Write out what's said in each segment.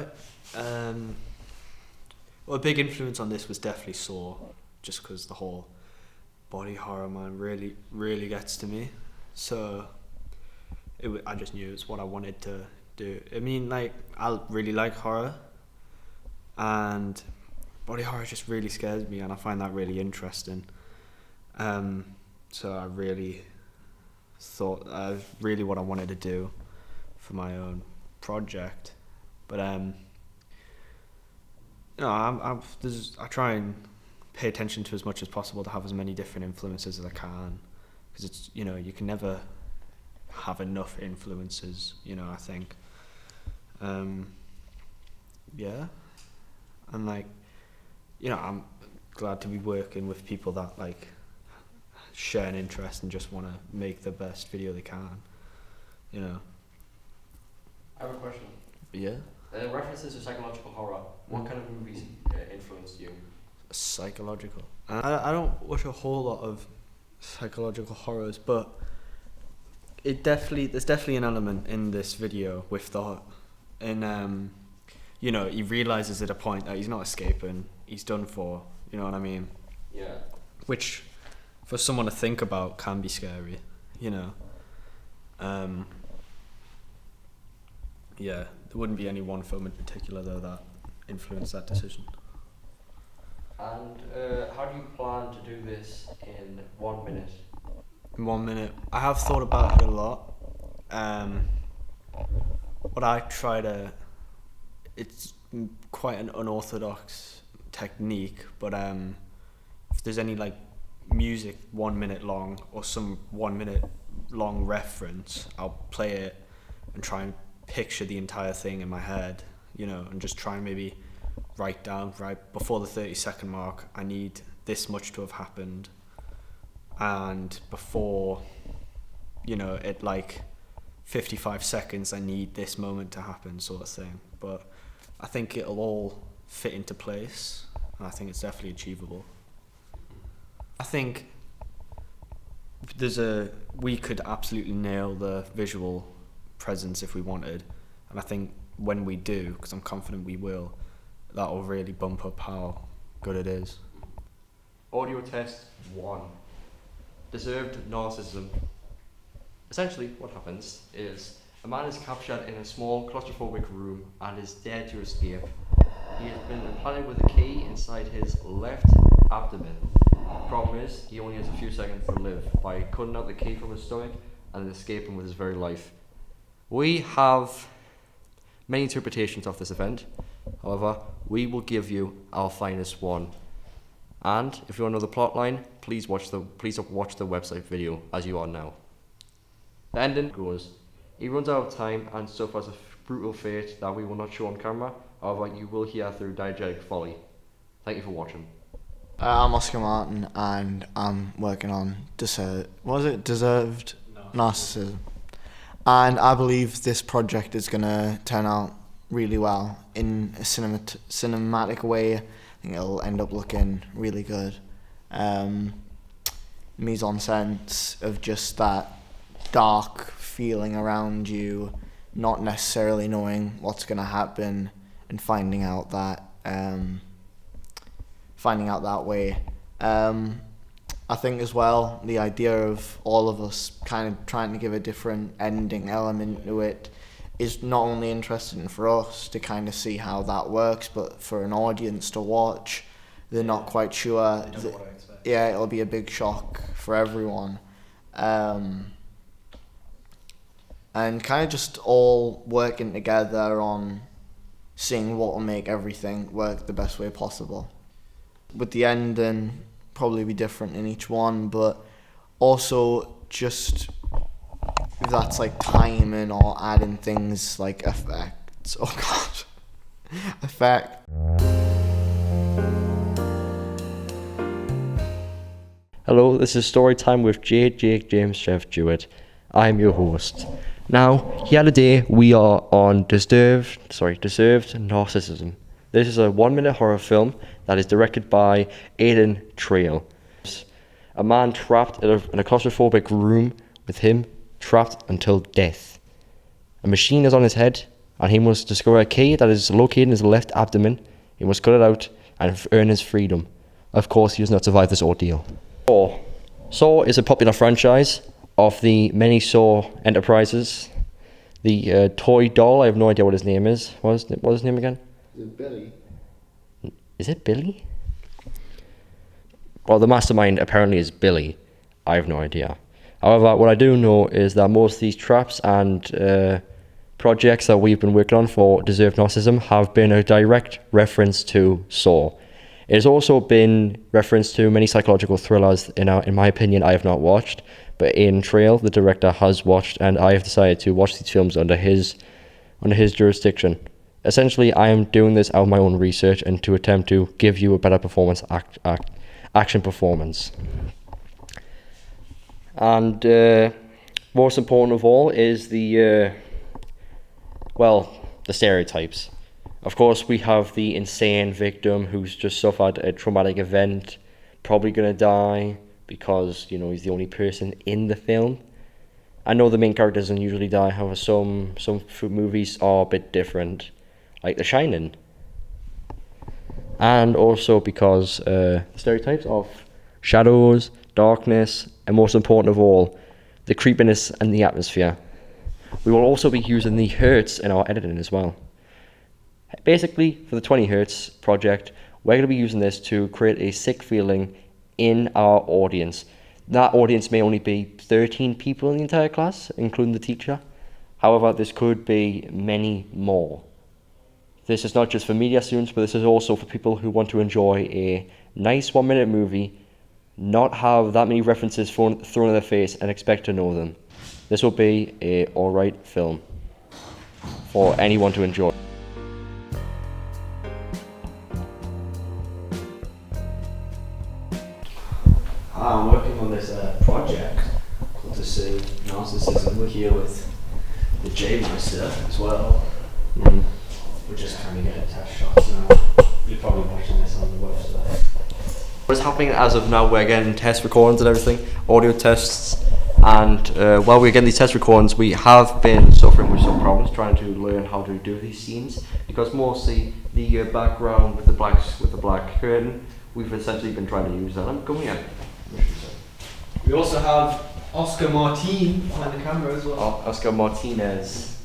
right. Well, a big influence on this was definitely Saw, just because the whole body horror, man, really gets to me. So I just knew it's what I wanted to do. I mean, like, I really like horror, and body horror just really scares me, and I find that really interesting. So I really thought really what I wanted to do for my own project. But I try and pay attention to as much as possible to have as many different influences as I can, because it's, you can never have enough influences, I think. Yeah, and like, I'm glad to be working with people that like share an interest and just want to make the best video they can, I have a question. Yeah. References to psychological horror. What kind of movies influenced you? Psychological. I don't watch a whole lot of psychological horrors, but there's definitely an element in this video with he realizes at a point that he's not escaping, he's done for, you know what I mean? Yeah. Which, for someone to think about, can be scary, Yeah, there wouldn't be any one film in particular though that influenced that decision. And how do you plan to do this in 1 minute? In 1 minute, I have thought about it a lot. But it's quite an unorthodox technique, but if there's any like music 1 minute long or some 1 minute long reference, I'll play it and try and picture the entire thing in my head, and just try and maybe write down, right before the 30-second mark, I need this much to have happened, and before, at like 55 seconds, I need this moment to happen, sort of thing. But I think it'll all fit into place, and I think it's definitely achievable. I think we could absolutely nail the visual presence if we wanted, and I think when we do, because I'm confident we will, that'll really bump up how good it is. Audio test 1. Deserved narcissism. Essentially, what happens is a man is captured in a small claustrophobic room and is dared to escape. He has been implanted with a key inside his left abdomen. Problem is, he only has a few seconds to live by cutting out the key from his stomach and escaping with his very life. We have many interpretations of this event. However, we will give you our finest one. And if you want to know the plot line, please watch the website video as you are now. The ending goes, he runs out of time and suffers a brutal fate that we will not show on camera. However, you will hear through diegetic folly. Thank you for watching. I'm Oscar Martin, and I'm working on Deserved Narcissism. And I believe this project is going to turn out really well in a cinematic way. I think it'll end up looking really good. Mise en sense of just that dark feeling around you, not necessarily knowing what's going to happen, and finding out that way. I think as well, the idea of all of us kind of trying to give a different ending element to it is not only interesting for us to kind of see how that works, but for an audience to watch. They're not quite sure. They don't know what to expect. Yeah, it'll be a big shock for everyone. And kind of just all working together on seeing what will make everything work the best way possible. With the ending probably be different in each one, but also just if that's like timing or adding things like effects. Oh god. Effect. Hello, this is Storytime with Jake James Chef Jewett. I'm your host. Now, here today we are on Deserved Narcissism. This is a 1 minute horror film that is directed by Aidan Traill. A man trapped in a claustrophobic room with him trapped until death. A machine is on his head and he must discover a key that is located in his left abdomen. He must cut it out and earn his freedom. Of course, he does not survive this ordeal. Saw is a popular franchise of the many Saw enterprises. The toy doll, I have no idea what his name is. What was his name again? Is it Billy? Is it Billy? Well, the mastermind apparently is Billy. I have no idea. However, what I do know is that most of these traps and projects that we've been working on for Deserved Narcissism have been a direct reference to Saw. It has also been referenced to many psychological thrillers in my opinion I have not watched, but Aidan Traill, the director, has watched, and I have decided to watch these films under his jurisdiction. Essentially, I am doing this out of my own research and to attempt to give you a better performance action performance. And most important of all is the stereotypes. Of course, we have the insane victim who's just suffered a traumatic event, probably gonna die because he's the only person in the film. I know the main character doesn't usually die, however some movies are a bit different, like The Shining. And also because the stereotypes of shadows, darkness, and most important of all, the creepiness and the atmosphere. We will also be using the hertz in our editing as well. Basically, for the 20 hertz project, we're going to be using this to create a sick feeling in our audience. That audience may only be 13 people in the entire class, including the teacher. However, this could be many more. This is not just for media students, but this is also for people who want to enjoy a nice 1-minute movie, not have that many references thrown in their face and expect to know them. This will be a alright film for anyone to enjoy. I'm working on this project called Deserved Narcissism. We're here with the J-Meister as well. We're just kind of getting test shots now. You're probably watching this on the website. What's happening as of now, we're getting test recordings and everything, audio tests, and while we're getting these test recordings, we have been suffering with some problems trying to learn how to do these scenes, because mostly the background with the black curtain, we've essentially been trying to use that. I'm going at. We also have Oscar Martin behind the camera as well. Oscar Martinez.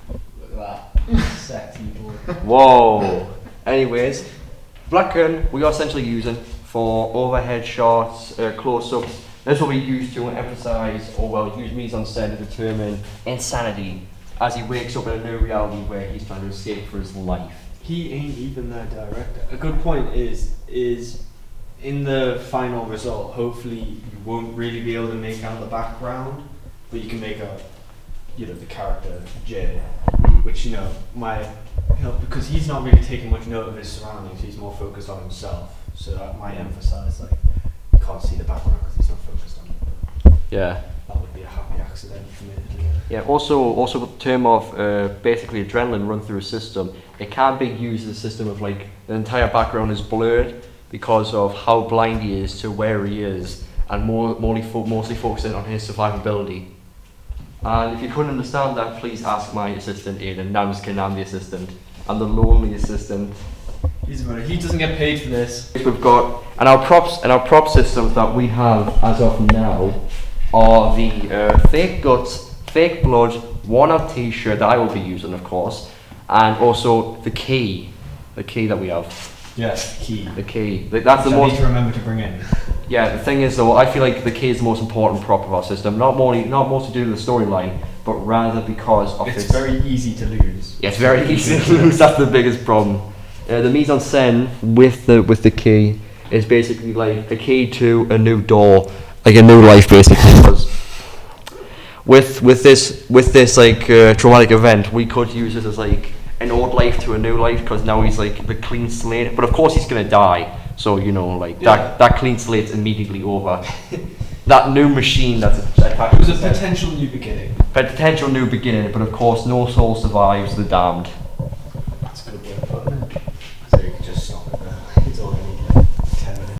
Look at that. Sexy boy. Whoa. Anyways, black curtain we are essentially using for overhead shots, close-ups. That's what we use to emphasize, use mise-en-scène to determine insanity as he wakes up in a new reality where he's trying to escape for his life. He ain't even the director. A good point is in the final result, hopefully you won't really be able to make out the background, but you can make out, the character Jay, which might help because he's not really taking much note of his surroundings. He's more focused on himself, so that might emphasize you can't see the background because he's not focused on it. Yeah. That would be a happy accident for me. Yeah. Also with the term of basically adrenaline run through a system, it can be used as a system of the entire background is blurred because of how blind he is to where he is, and mostly focusing on his survivability. And if you couldn't understand that, please ask my assistant Aidan. No, I'm just kidding, I'm the assistant. I'm the lonely assistant. He doesn't get paid for this. We've got, and our prop systems that we have as of now are the fake guts, fake blood, worn-out t-shirt that I will be using, of course, and also the key that we have. Yes, key. The key. That's the most. I need to remember to bring in. Yeah, the thing is though, I feel like the key is the most important prop of our system. Not more to do with the storyline, but rather because of it's very easy to lose. Yeah, it's very easy to lose. That's the biggest problem. The mise-en-scène with the key is basically like the key to a new door, like a new life, basically. Because with this traumatic event, we could use this as an old life to a new life, because now he's the clean slate. But of course he's gonna die, so that clean slate's immediately over. That new machine that's attached. It was a potential new beginning. Potential new beginning, but of course no soul survives the damned. That's a good way of putting it. So you can just stop it there. It's already 10 minutes.